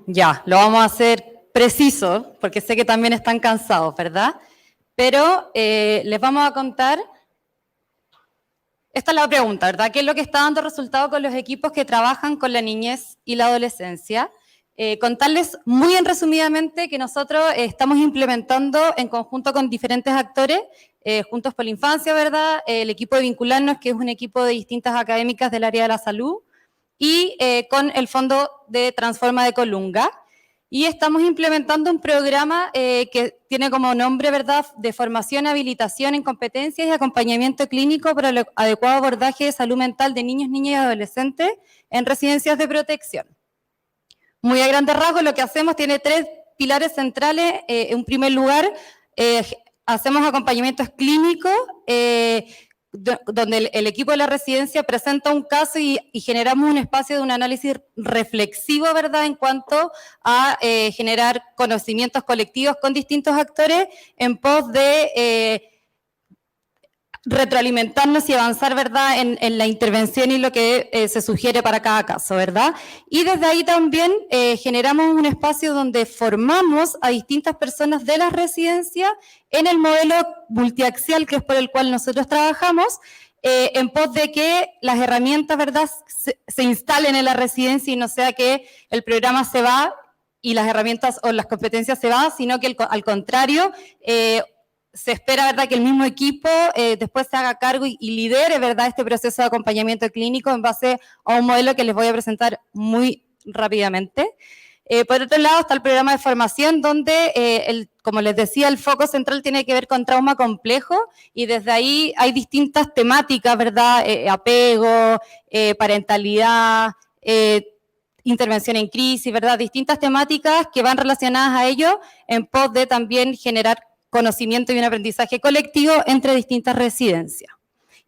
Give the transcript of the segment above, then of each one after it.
Ya, lo vamos a hacer preciso, porque sé que también están cansados, ¿verdad? Pero les vamos a contar, esta es la pregunta, ¿verdad? ¿Qué es lo que está dando resultado con los equipos que trabajan con la niñez y la adolescencia? Contarles muy en resumidamente que nosotros estamos implementando en conjunto con diferentes actores, Juntos por la Infancia, ¿verdad? El equipo de Vincularnos, que es un equipo de distintas académicas del área de la salud, y con el Fondo de Transforma de Colunga. Y estamos implementando un programa que tiene como nombre, ¿verdad?, de formación, habilitación en competencias y acompañamiento clínico para el adecuado abordaje de salud mental de niños, niñas y adolescentes en residencias de protección. Muy a grandes rasgos, lo que hacemos tiene 3 pilares centrales. En primer lugar, hacemos acompañamientos clínicos, donde el equipo de la residencia presenta un caso y generamos un espacio de un análisis reflexivo, ¿verdad?, en cuanto a generar conocimientos colectivos con distintos actores en pos de retroalimentarnos y avanzar, ¿verdad?, en la intervención y lo que se sugiere para cada caso, ¿verdad? Y desde ahí también generamos un espacio donde formamos a distintas personas de la residencia en el modelo multiaxial, que es por el cual nosotros trabajamos, en pos de que las herramientas, ¿verdad?, se instalen en la residencia y no sea que el programa se va y las herramientas o las competencias se van, sino que al contrario, se espera, ¿verdad?, que el mismo equipo después se haga cargo y lidere, ¿verdad?, este proceso de acompañamiento clínico en base a un modelo que les voy a presentar muy rápidamente. Por otro lado está el programa de formación donde, como les decía, el foco central tiene que ver con trauma complejo y desde ahí hay distintas temáticas, ¿verdad?, apego, parentalidad, intervención en crisis, ¿verdad?, distintas temáticas que van relacionadas a ello en pos de también generar conocimiento y un aprendizaje colectivo entre distintas residencias.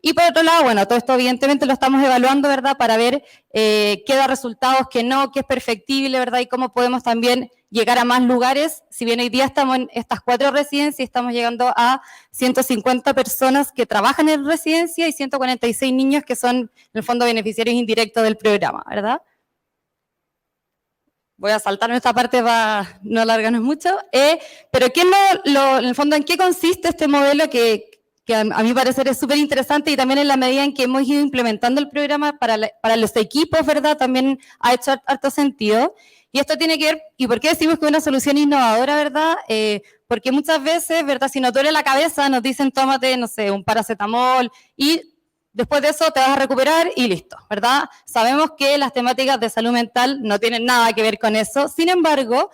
Y por otro lado, bueno, todo esto evidentemente lo estamos evaluando, ¿verdad?, para ver qué da resultados, qué no, qué es perfectible, ¿verdad?, y cómo podemos también llegar a más lugares. Si bien hoy día estamos en estas 4 residencias, estamos llegando a 150 personas que trabajan en residencia y 146 niños que son, en el fondo, beneficiarios indirectos del programa, ¿verdad? Voy a saltarme esta parte para no alargarnos mucho, pero en el fondo, ¿en qué consiste este modelo que a mi parecer es súper interesante y también en la medida en que hemos ido implementando el programa para los equipos, ¿verdad?, también ha hecho harto sentido. Y esto tiene que ver, ¿y por qué decimos que es una solución innovadora, verdad? Porque muchas veces, ¿verdad?, si nos duele la cabeza, nos dicen tómate, no sé, un paracetamol y después de eso te vas a recuperar y listo, ¿verdad? Sabemos que las temáticas de salud mental no tienen nada que ver con eso. Sin embargo,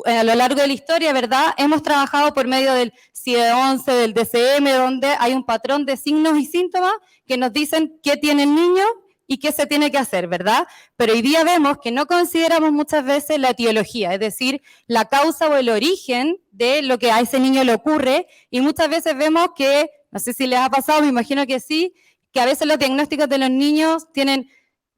a lo largo de la historia, ¿verdad?, hemos trabajado por medio del CIE-11, del DCM, donde hay un patrón de signos y síntomas que nos dicen qué tiene el niño y qué se tiene que hacer, ¿verdad? Pero hoy día vemos que no consideramos muchas veces la etiología, es decir, la causa o el origen de lo que a ese niño le ocurre, y muchas veces vemos que, no sé si les ha pasado, me imagino que sí, que a veces los diagnósticos de los niños tienen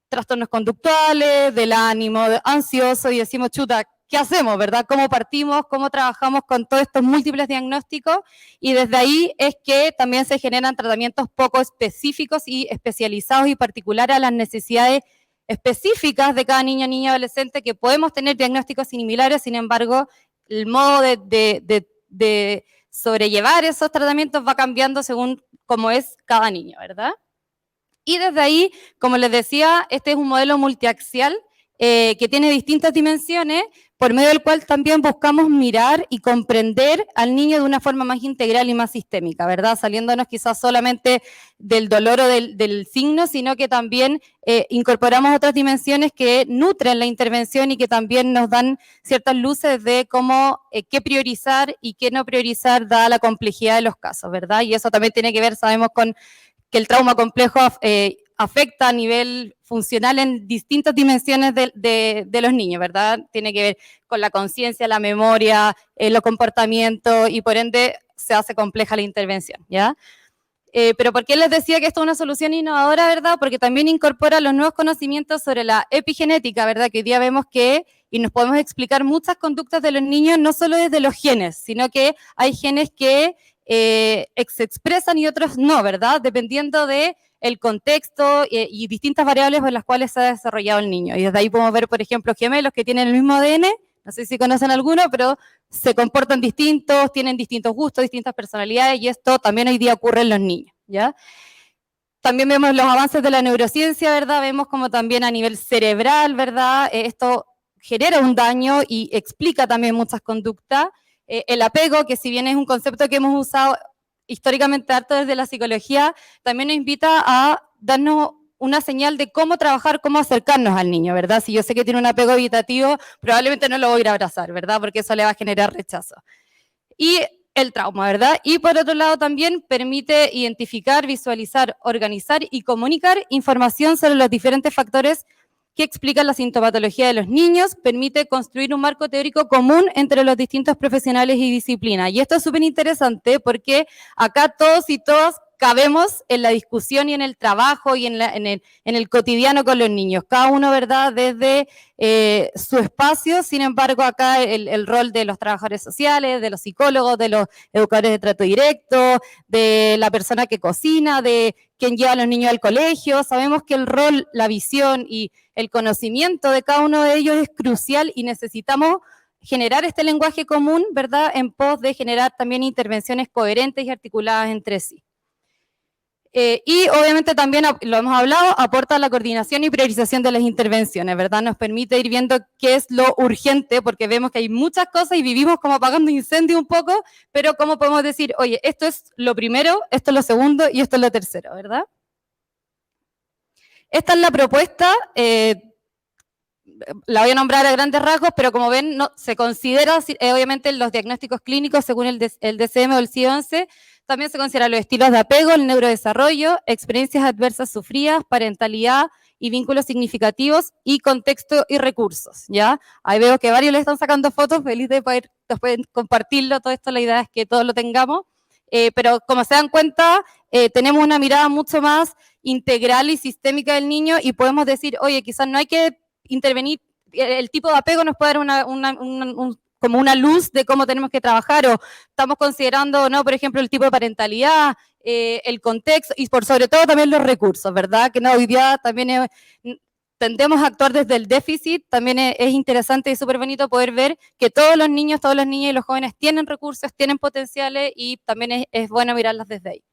trastornos conductuales, del ánimo, ansioso, y decimos, chuta, ¿qué hacemos, verdad? ¿Cómo partimos? ¿Cómo trabajamos con todos estos múltiples diagnósticos? Y desde ahí es que también se generan tratamientos poco específicos y especializados y particulares a las necesidades específicas de cada niño, niña, adolescente, que podemos tener diagnósticos similares, sin embargo, el modo de sobrellevar esos tratamientos va cambiando según cómo es cada niño, ¿verdad? Y desde ahí, como les decía, este es un modelo multiaxial que tiene distintas dimensiones, por medio del cual también buscamos mirar y comprender al niño de una forma más integral y más sistémica, ¿verdad? Saliéndonos quizás solamente del dolor o del signo, sino que también incorporamos otras dimensiones que nutren la intervención y que también nos dan ciertas luces de cómo, qué priorizar y qué no priorizar dada la complejidad de los casos, ¿verdad? Y eso también tiene que ver, sabemos, con que el trauma complejo afecta a nivel funcional en distintas dimensiones de los niños, ¿verdad? Tiene que ver con la conciencia, la memoria, los comportamientos, y por ende se hace compleja la intervención, ¿ya? Pero ¿por qué les decía que esto es una solución innovadora, verdad? Porque también incorpora los nuevos conocimientos sobre la epigenética, ¿verdad? Que hoy día vemos que, y nos podemos explicar muchas conductas de los niños, no solo desde los genes, sino que hay genes que se expresan y otros no, ¿verdad? Dependiendo de el contexto y distintas variables por las cuales se ha desarrollado el niño. Y desde ahí podemos ver, por ejemplo, gemelos que tienen el mismo ADN, no sé si conocen alguno, pero se comportan distintos, tienen distintos gustos, distintas personalidades, y esto también hoy día ocurre en los niños, ¿ya? También vemos los avances de la neurociencia, ¿verdad? Vemos como también a nivel cerebral, ¿verdad? Esto genera un daño y explica también muchas conductas. El apego, que si bien es un concepto que hemos usado históricamente harto desde la psicología, también nos invita a darnos una señal de cómo trabajar, cómo acercarnos al niño, ¿verdad? Si yo sé que tiene un apego evitativo, probablemente no lo voy a ir a abrazar, ¿verdad? Porque eso le va a generar rechazo. Y el trauma, ¿verdad? Y por otro lado también permite identificar, visualizar, organizar y comunicar información sobre los diferentes factores que explican la sintomatología de los niños, permite construir un marco teórico común entre los distintos profesionales y disciplinas. Y esto es súper interesante porque acá todos y todas cabemos en la discusión y en el trabajo y en el cotidiano con los niños. Cada uno, ¿verdad?, desde su espacio. Sin embargo, acá el rol de los trabajadores sociales, de los psicólogos, de los educadores de trato directo, de la persona que cocina, de quien lleva a los niños al colegio. Sabemos que el rol, la visión y el conocimiento de cada uno de ellos es crucial y necesitamos generar este lenguaje común, ¿verdad?, en pos de generar también intervenciones coherentes y articuladas entre sí. Y obviamente también, lo hemos hablado, aporta la coordinación y priorización de las intervenciones, ¿verdad? Nos permite ir viendo qué es lo urgente, porque vemos que hay muchas cosas y vivimos como apagando incendios un poco, pero cómo podemos decir, oye, esto es lo primero, esto es lo segundo y esto es lo tercero, ¿verdad? Esta es la propuesta, la voy a nombrar a grandes rasgos, pero como ven, no, se considera, obviamente, los diagnósticos clínicos según el DCM o el CIE-11, también se consideran los estilos de apego, el neurodesarrollo, experiencias adversas sufridas, parentalidad y vínculos significativos y contexto y recursos, ¿ya? Ahí veo que varios le están sacando fotos, feliz de poder después compartirlo, todo esto, la idea es que todos lo tengamos, pero como se dan cuenta, tenemos una mirada mucho más integral y sistémica del niño y podemos decir, oye, quizás no hay que intervenir, el tipo de apego nos puede dar como una luz de cómo tenemos que trabajar, o estamos considerando, ¿no?, por ejemplo, el tipo de parentalidad, el contexto y por sobre todo también los recursos, ¿verdad? Que no, hoy día también tendemos a actuar desde el déficit, también es interesante y súper bonito poder ver que todos los niños, todas las niñas y los jóvenes tienen recursos, tienen potenciales y también es bueno mirarlas desde ahí.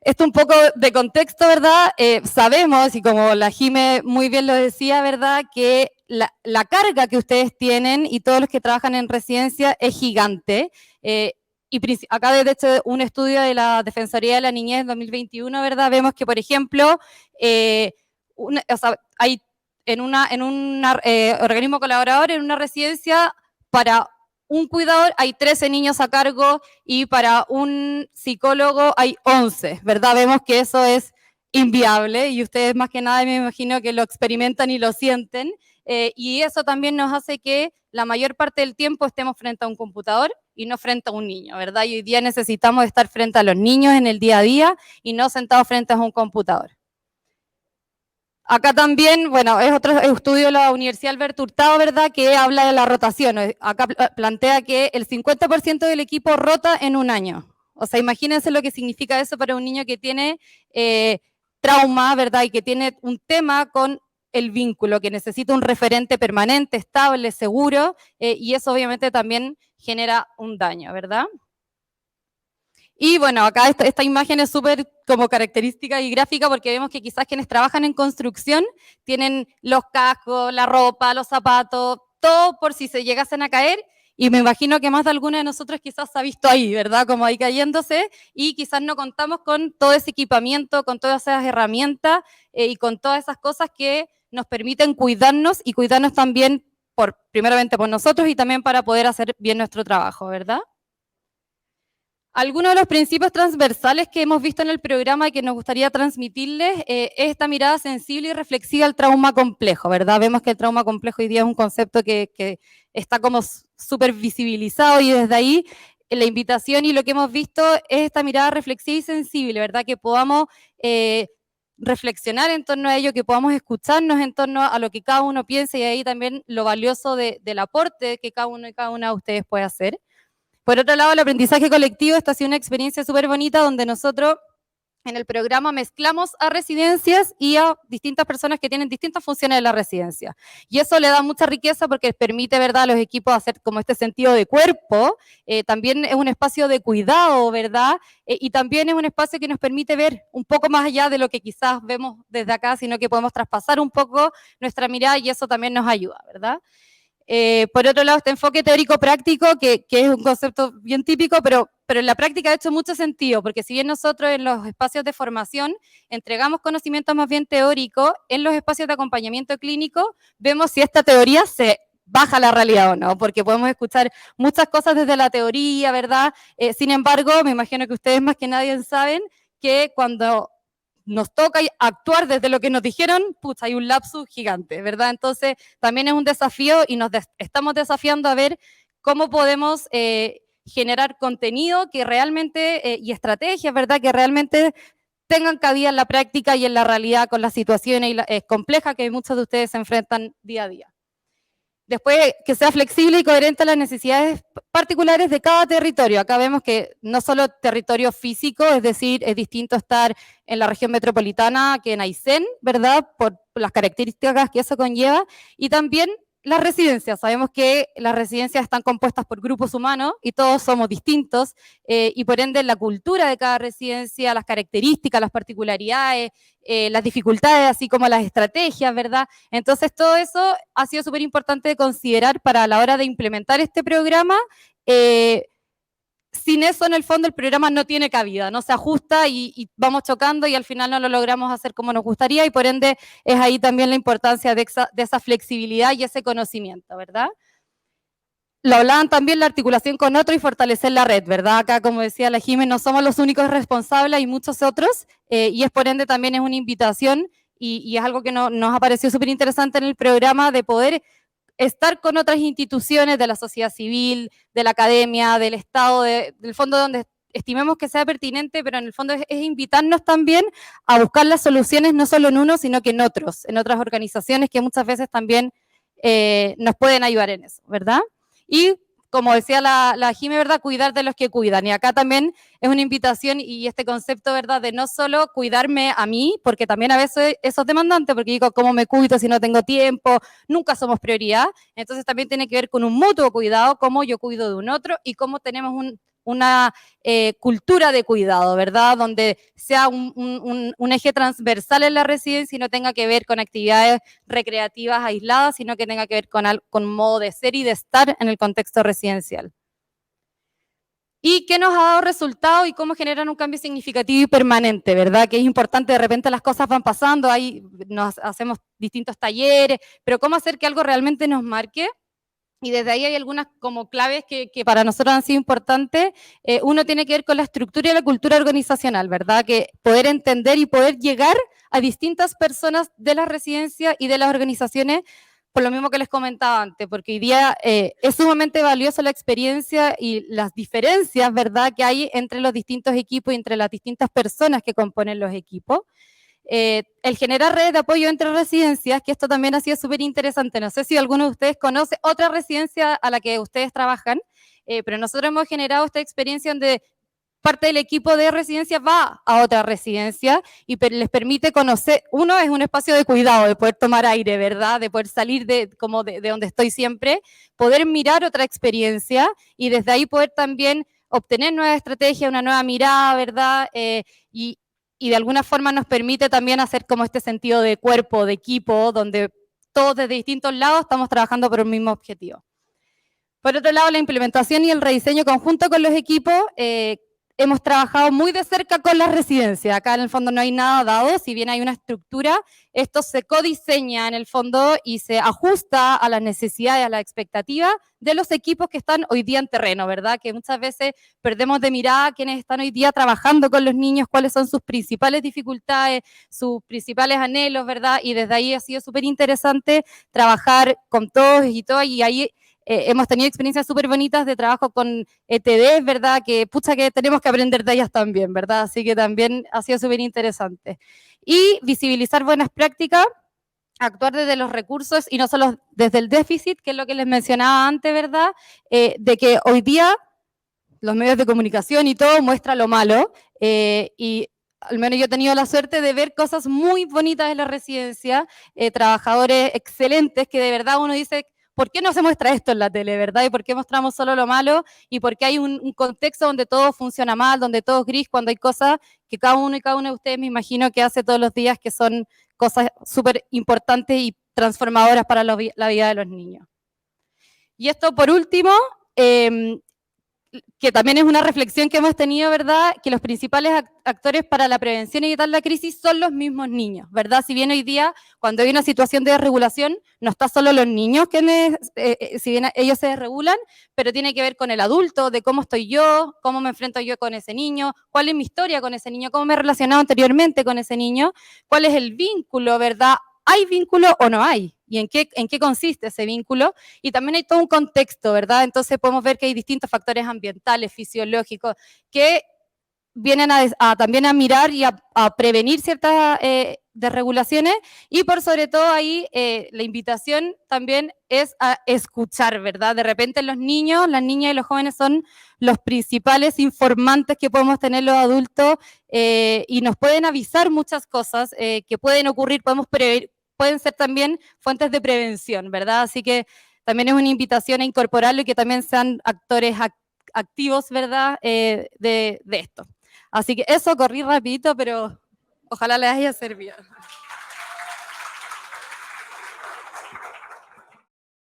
Esto un poco de contexto, ¿verdad? Sabemos, y como la Jime muy bien lo decía, ¿verdad?, que la carga que ustedes tienen y todos los que trabajan en residencia es gigante. Y acá, de hecho, un estudio de la Defensoría de la Niñez en 2021, ¿verdad?, vemos que, por ejemplo, hay en un organismo colaborador, en una residencia, para un cuidador hay 13 niños a cargo y para un psicólogo hay 11, ¿verdad? Vemos que eso es inviable y ustedes más que nada me imagino que lo experimentan y lo sienten, y eso también nos hace que la mayor parte del tiempo estemos frente a un computador y no frente a un niño, ¿verdad? Y hoy día necesitamos estar frente a los niños en el día a día y no sentados frente a un computador. Acá también, bueno, es otro estudio de la Universidad Alberto Hurtado, ¿verdad?, que habla de la rotación. Acá plantea que el 50% del equipo rota en un año. O sea, imagínense lo que significa eso para un niño que tiene trauma, ¿verdad?, y que tiene un tema con el vínculo, que necesita un referente permanente, estable, seguro, y eso obviamente también genera un daño, ¿verdad? Y bueno, acá esta imagen es súper como característica y gráfica porque vemos que quizás quienes trabajan en construcción tienen los cascos, la ropa, los zapatos, todo por si se llegasen a caer, y me imagino que más de alguno de nosotros quizás se ha visto ahí, ¿verdad? Como ahí cayéndose, y quizás no contamos con todo ese equipamiento, con todas esas herramientas y con todas esas cosas que nos permiten cuidarnos y cuidarnos también primeramente por nosotros y también para poder hacer bien nuestro trabajo, ¿verdad? Algunos de los principios transversales que hemos visto en el programa y que nos gustaría transmitirles es esta mirada sensible y reflexiva al trauma complejo, ¿verdad? Vemos que el trauma complejo hoy día es un concepto que está como súper visibilizado, y desde ahí la invitación y lo que hemos visto es esta mirada reflexiva y sensible, ¿verdad? Que podamos reflexionar en torno a ello, que podamos escucharnos en torno a lo que cada uno piensa, y ahí también lo valioso del aporte que cada uno y cada una de ustedes puede hacer. Por otro lado, el aprendizaje colectivo, esta ha sido una experiencia súper bonita donde nosotros en el programa mezclamos a residencias y a distintas personas que tienen distintas funciones en la residencia. Y eso le da mucha riqueza porque permite, ¿verdad?, a los equipos hacer como este sentido de cuerpo. También es un espacio de cuidado, ¿verdad? Y también es un espacio que nos permite ver un poco más allá de lo que quizás vemos desde acá, sino que podemos traspasar un poco nuestra mirada y eso también nos ayuda, ¿verdad? Por otro lado, este enfoque teórico-práctico, que es un concepto bien típico, pero en la práctica ha hecho mucho sentido, porque si bien nosotros en los espacios de formación entregamos conocimientos más bien teóricos, en los espacios de acompañamiento clínico vemos si esta teoría se baja a la realidad o no, porque podemos escuchar muchas cosas desde la teoría, ¿verdad? Sin embargo, me imagino que ustedes más que nadie saben que cuando nos toca actuar desde lo que nos dijeron, pucha, hay un lapsus gigante, ¿verdad? Entonces, también es un desafío y nos estamos desafiando a ver cómo podemos generar contenido que realmente, y estrategias, ¿verdad?, que realmente tengan cabida en la práctica y en la realidad con las situaciones complejas que muchos de ustedes se enfrentan día a día. Después, que sea flexible y coherente a las necesidades particulares de cada territorio. Acá vemos que no solo territorio físico, es decir, es distinto estar en la región metropolitana que en Aysén, ¿verdad?, por las características que eso conlleva, y también las residencias. Sabemos que las residencias están compuestas por grupos humanos y todos somos distintos, y por ende la cultura de cada residencia, las características, las particularidades, las dificultades, así como las estrategias, ¿verdad? Entonces todo eso ha sido súper importante considerar para la hora de implementar este programa. Sin eso, en el fondo, el programa no tiene cabida, no se ajusta y vamos chocando y al final no lo logramos hacer como nos gustaría, y por ende es ahí también la importancia de esa flexibilidad y ese conocimiento, ¿verdad? Lo hablaban también, la articulación con otro y fortalecer la red, ¿verdad? Acá, como decía la Jimé, no somos los únicos responsables, hay muchos otros, y es por ende también es una invitación y es algo que nos ha parecido súper interesante en el programa, de poder estar con otras instituciones de la sociedad civil, de la academia, del Estado, del fondo donde estimemos que sea pertinente, pero en el fondo es invitarnos también a buscar las soluciones no solo en uno, sino que en otros, en otras organizaciones que muchas veces también nos pueden ayudar en eso, ¿verdad? Y como decía la Jime, ¿verdad?, cuidar de los que cuidan. Y acá también es una invitación y este concepto, ¿verdad?, de no solo cuidarme a mí, porque también a veces eso es demandante, porque digo, ¿cómo me cuido si no tengo tiempo? Nunca somos prioridad. Entonces también tiene que ver con un mutuo cuidado, cómo yo cuido de un otro y cómo tenemos una cultura de cuidado, ¿verdad?, donde sea un eje transversal en la residencia y no tenga que ver con actividades recreativas aisladas, sino que tenga que ver con modo de ser y de estar en el contexto residencial. ¿Y qué nos ha dado resultado y cómo generan un cambio significativo y permanente, verdad? Que es importante, de repente las cosas van pasando, nos hacemos distintos talleres, pero cómo hacer que algo realmente nos marque. Y desde ahí hay algunas como claves que para nosotros han sido importantes. Uno tiene que ver con la estructura y la cultura organizacional, ¿verdad? Que poder entender y poder llegar a distintas personas de las residencias y de las organizaciones, por lo mismo que les comentaba antes, porque hoy día es sumamente valiosa la experiencia y las diferencias, ¿verdad?, que hay entre los distintos equipos y entre las distintas personas que componen los equipos. El generar redes de apoyo entre residencias, que esto también ha sido súper interesante. No sé si alguno de ustedes conoce otra residencia a la que ustedes trabajan, pero nosotros hemos generado esta experiencia donde parte del equipo de residencia va a otra residencia y les permite conocer. Uno, es un espacio de cuidado, de poder tomar aire, ¿verdad?, de poder salir de donde estoy siempre, poder mirar otra experiencia y desde ahí poder también obtener nuevas estrategias, una nueva mirada, ¿verdad?, y de alguna forma nos permite también hacer como este sentido de cuerpo, de equipo, donde todos desde distintos lados estamos trabajando por un mismo objetivo. Por otro lado, la implementación y el rediseño conjunto con los equipos. Hemos trabajado muy de cerca con las residencias. Acá en el fondo no hay nada dado, si bien hay una estructura, esto se codiseña en el fondo y se ajusta a las necesidades, a las expectativas de los equipos que están hoy día en terreno, ¿verdad? Que muchas veces perdemos de mirada quienes están hoy día trabajando con los niños, cuáles son sus principales dificultades, sus principales anhelos, ¿verdad? Y desde ahí ha sido súper interesante trabajar con todos y todas, y ahí hemos tenido experiencias súper bonitas de trabajo con ETD, ¿verdad? Que pucha que tenemos que aprender de ellas también, ¿verdad? Así que también ha sido súper interesante. Y visibilizar buenas prácticas, actuar desde los recursos y no solo desde el déficit, que es lo que les mencionaba antes, ¿verdad? De que hoy día los medios de comunicación y todo muestra lo malo, y al menos yo he tenido la suerte de ver cosas muy bonitas en la residencia, trabajadores excelentes que de verdad uno dice, ¿por qué no se muestra esto en la tele, verdad? ¿Y por qué mostramos solo lo malo? ¿Y por qué hay un contexto donde todo funciona mal, donde todo es gris, cuando hay cosas que cada uno y cada una de ustedes me imagino que hace todos los días que son cosas súper importantes y transformadoras para la vida de los niños? Y esto por último, que también es una reflexión que hemos tenido, ¿verdad? Que los principales actores para la prevención y evitar la crisis son los mismos niños, ¿verdad? Si bien hoy día, cuando hay una situación de desregulación, no está solo los niños, si bien ellos se desregulan, pero tiene que ver con el adulto, de cómo estoy yo, cómo me enfrento yo con ese niño, cuál es mi historia con ese niño, cómo me he relacionado anteriormente con ese niño, cuál es el vínculo, ¿verdad? ¿Hay vínculo o no hay? ¿Y en qué consiste ese vínculo? Y también hay todo un contexto, ¿verdad? Entonces podemos ver que hay distintos factores ambientales, fisiológicos, que vienen también a mirar y a prevenir ciertas desregulaciones, y por sobre todo ahí la invitación también es a escuchar, ¿verdad? De repente los niños, las niñas y los jóvenes son los principales informantes que podemos tener los adultos, y nos pueden avisar muchas cosas que pueden ocurrir, pueden ser también fuentes de prevención, ¿verdad? Así que también es una invitación a incorporarlo y que también sean actores activos, ¿verdad? De esto. Así que eso, corrí rapidito, pero ojalá les haya servido.